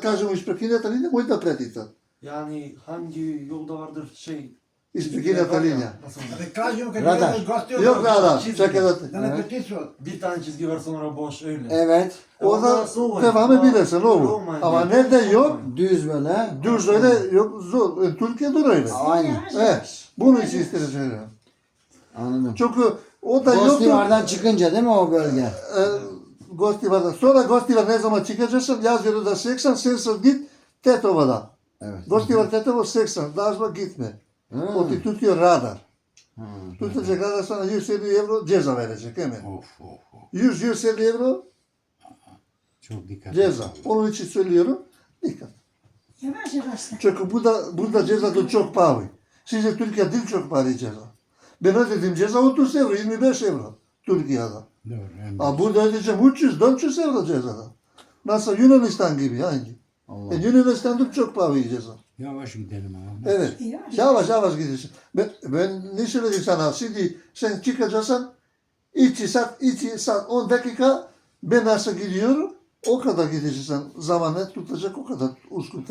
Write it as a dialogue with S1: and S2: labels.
S1: кажемо изпрекината линија, мој да претица.
S2: Yani hangi yolda vardır şey?
S1: Изпрекината линија.
S2: Nasıl?
S3: Да кажем, къде
S4: Радар.
S3: е гости
S1: Јок да,
S2: Чизги.
S1: чекај да те.
S3: да не притисват.
S2: Bir tane çizgi var sonra boş öyle.
S4: Evet.
S1: Ода теваме билесе ново. Ама не да јок,
S4: Düz böyle.
S1: дуж дојде, јок зор, Туркија дојде.
S4: Aynen.
S1: Bunu için istedim.
S4: Anladım.
S1: Çünkü o da
S4: Gostivar'dan
S1: yoktu.
S4: çıkınca değil mi o bölge?
S1: Gostivar'da. Sonra Gostivar ne zaman çıkacaksın? Yaz yılında 80 git Tetova'da.
S4: Evet.
S1: Gostivar Tetova 80. Daha gitme.
S4: Hı.
S1: O ti tutuyor radar.
S4: Hı.
S1: Tutacak radar sana 150 euro ceza verecek hemen.
S5: Of of of.
S1: 100-150 euro
S5: Çok dikkat
S1: ceza. Onun için söylüyorum. Dikkat.
S6: Yavaş yavaş.
S1: Çünkü burada ceza da çok pahalı. Sizce Türkiye değil çok pahalı ceza. Ben ödedim ceza 30 euro, 25 euro Türkiye'de.
S5: Doğru. hem de.
S1: Ha burada ödeyeceğim 300-400 euro cezada. Nasıl Yunanistan gibi hangi?
S4: Allah.
S1: Yunanistan'da çok pahalı ceza.
S5: Yavaş gidelim abi.
S1: Evet.
S6: Yavaş.
S1: Yavaş gideceksin. Ben ne söyledim sana? Şimdi sen çıkacaksın 2 saat 10 dakika ben nasıl gidiyorum o kadar gideceksin. Zamanı tutacak o kadar uskun